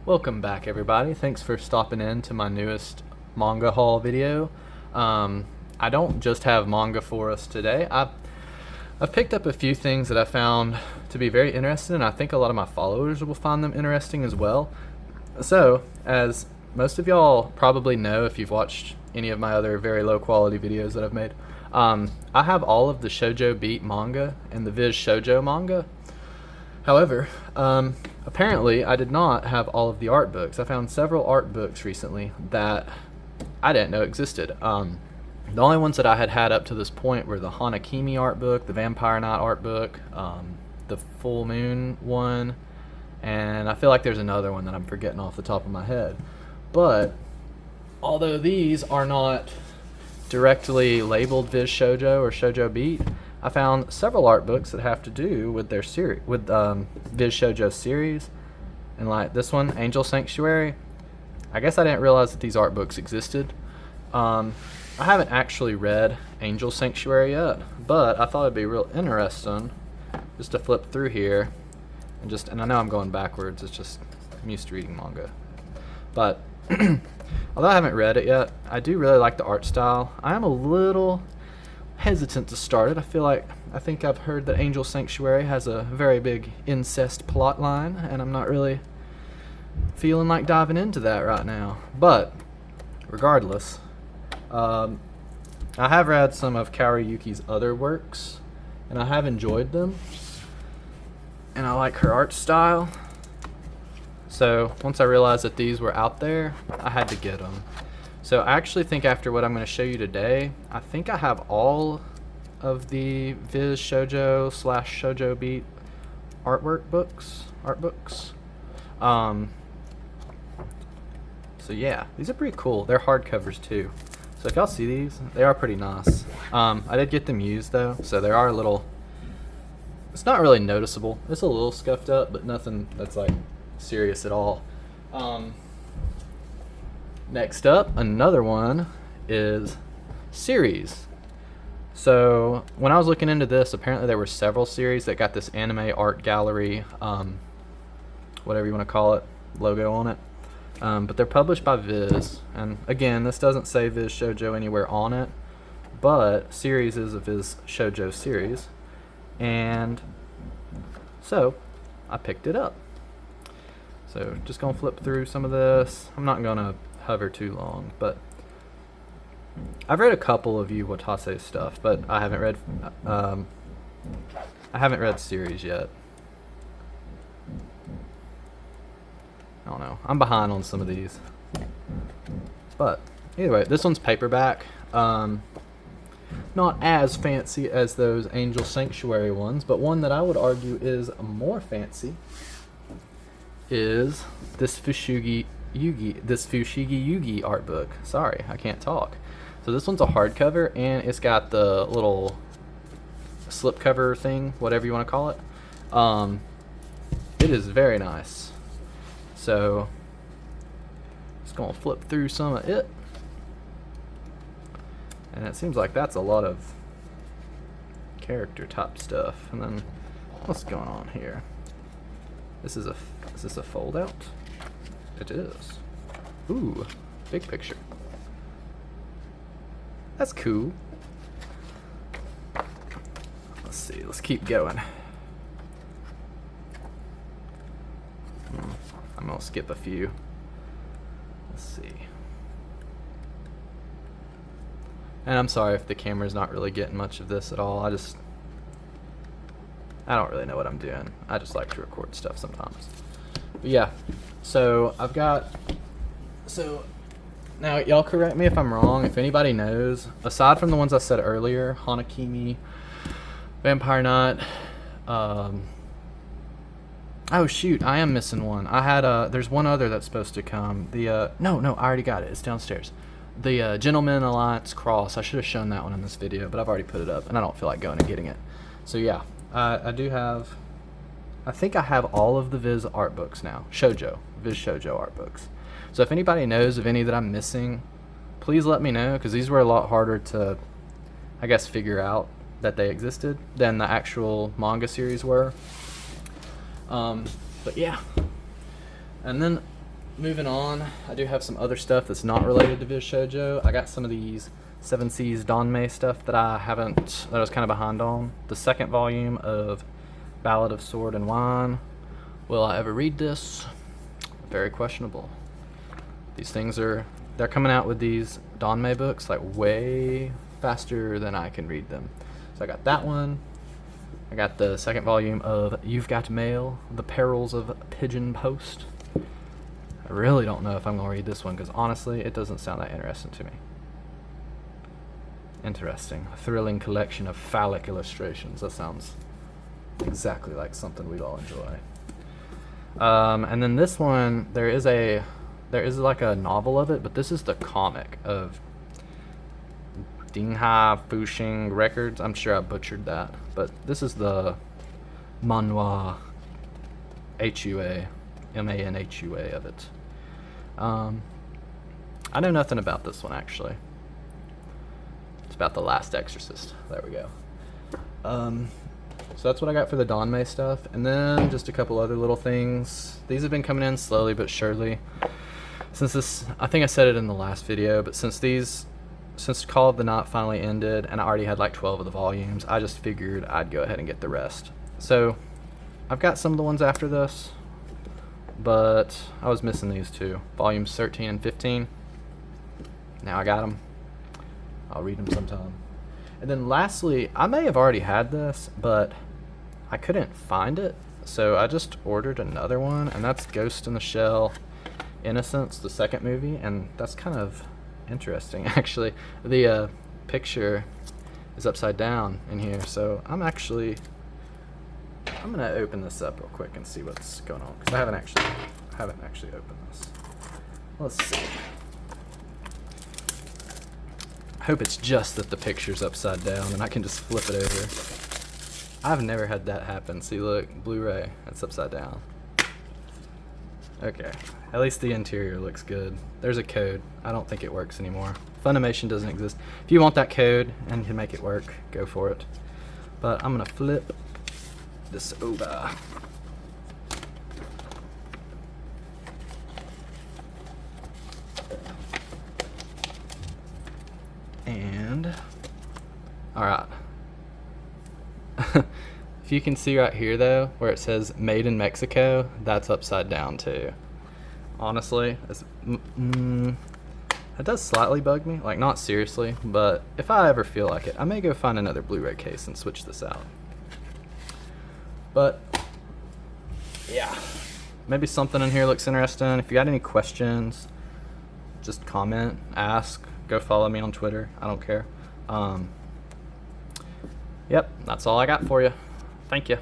Welcome back, everybody. Thanks for stopping in to my newest manga haul video. I don't just have manga for us today. I've picked up a few things that I found to be very interesting, and I think a lot of my followers will find them interesting as well. So, as most of y'all probably know if you've watched any of my other very low quality videos that I've made, I have all of the Shojo Beat manga and the Viz Shojo manga. However, apparently I did not have all of the art books. I found several art books recently that I didn't know existed. The only ones that I had up to this point were the Hanakimi art book, the Vampire Knight art book, the Full Moon one, and I feel like there's another one that I'm forgetting off the top of my head. But although these are not directly labeled Viz Shojo or Shojo Beat, I found several art books that have to do with their series, with Viz Shojo series, and like this one, Angel Sanctuary. I guess I didn't realize that these art books existed. I haven't actually read Angel Sanctuary yet, but I thought it'd be real interesting just to flip through here and I know I'm going backwards. It's just I'm used to reading manga, but although I haven't read it yet, I do really like the art style. I am a little hesitant to start it. I think I've heard that Angel Sanctuary has a very big incest plot line, and I'm not really feeling like diving into that right now. But regardless, I have read some of Kaori Yuki's other works, and I have enjoyed them, and I like her art style. So once I realized that these were out there, I had to get them. So I actually think after what I'm going to show you today, I think I have all of the Viz Shojo / Shojo Beat art books. So yeah, these are pretty cool. They're hardcovers too. So if y'all see these, they are pretty nice. I did get them used though, so they are a little, it's not really noticeable. It's a little scuffed up, but nothing that's like serious at all. Next up, another one is series. So when I was looking into this, apparently there were several series that got this anime art gallery, whatever you want to call it, logo on it. But they're published by Viz, and again, this doesn't say Viz Shojo anywhere on it, but series is a Viz Shojo series, and so I picked it up. So just gonna flip through some of this. I'm not gonna hover too long, but I've read a couple of Yu Watase stuff, but I haven't read series yet. I don't know. I'm behind on some of these. But either way, this one's paperback. Not as fancy as those Angel Sanctuary ones, but one that I would argue is more fancy is this Fushigi Yugi art book. Sorry, I can't talk. So this one's a hardcover, and it's got the little slipcover thing, whatever you want to call it. It is very nice. So just gonna flip through some of it, and it seems like that's a lot of character type stuff. And then what's going on here? Is this a fold out? It is. Ooh, big picture. That's cool. Let's see, let's keep going. I'm gonna skip a few. Let's see. And I'm sorry if the camera's not really getting much of this at all. I don't really know what I'm doing. I just like to record stuff sometimes. But yeah, so so now y'all correct me if I'm wrong. If anybody knows, aside from the ones I said earlier, Hanakimi, Vampire Knight, oh shoot, I am missing one. I had there's one other that's supposed to come. The no, I already got it. It's downstairs. The Gentleman Alliance Cross. I should have shown that one in this video, but I've already put it up, and I don't feel like going and getting it. So yeah, I do have. I think I have all of the Viz art books now. Viz Shojo art books. So if anybody knows of any that I'm missing, please let me know, because these were a lot harder to, I guess, figure out that they existed than the actual manga series were. But yeah. And then moving on, I do have some other stuff that's not related to Viz Shojo. I got some of these 7 Seas Danmei stuff that I was kind of behind on. The second volume of Ballad of Sword and Wine. Will I ever read this? Very questionable. These things they're coming out with these Danmei books like way faster than I can read them. So I got that one. I got the second volume of You've Got Mail, The Perils of Pigeon Post. I really don't know if I'm going to read this one because honestly, it doesn't sound that interesting to me. Interesting. A thrilling collection of phallic illustrations. That sounds exactly like something we'd all enjoy. And then this one, there is like a novel of it, but this is the comic of Dinghai Fuxing Records. I'm sure I butchered that, but this is the manhwa HUA, MANHUA of it. I know nothing about this one actually. It's about the Last Exorcist. There we go. So that's what I got for the Danmei stuff, and then just a couple other little things. These have been coming in slowly but surely. Since this, I think I said it in the last video, but since Call of the Night finally ended and I already had like 12 of the volumes, I just figured I'd go ahead and get the rest. So I've got some of the ones after this, but I was missing these two, volumes 13 and 15. Now I got them. I'll read them sometime. And then lastly, I may have already had this, but I couldn't find it, so I just ordered another one, and that's Ghost in the Shell Innocence, the second movie, and that's kind of interesting actually. The picture is upside down in here, so I'm gonna open this up real quick and see what's going on, because I haven't actually opened this. Let's see. I hope it's just that the picture's upside down and I can just flip it over. I've never had that happen. See, look, Blu-ray, it's upside down. Okay, at least the interior looks good. There's a code. I don't think it works anymore. Funimation doesn't exist. If you want that code and can make it work, go for it. But I'm gonna flip this over. And, alright. If you can see right here though, where it says Made in Mexico, that's upside down too. Honestly, it does slightly bug me, like not seriously, but if I ever feel like it, I may go find another Blu-ray case and switch this out. But, yeah, maybe something in here looks interesting. If you got any questions, just comment, ask, go follow me on Twitter, I don't care. Yep, that's all I got for you. Thank you.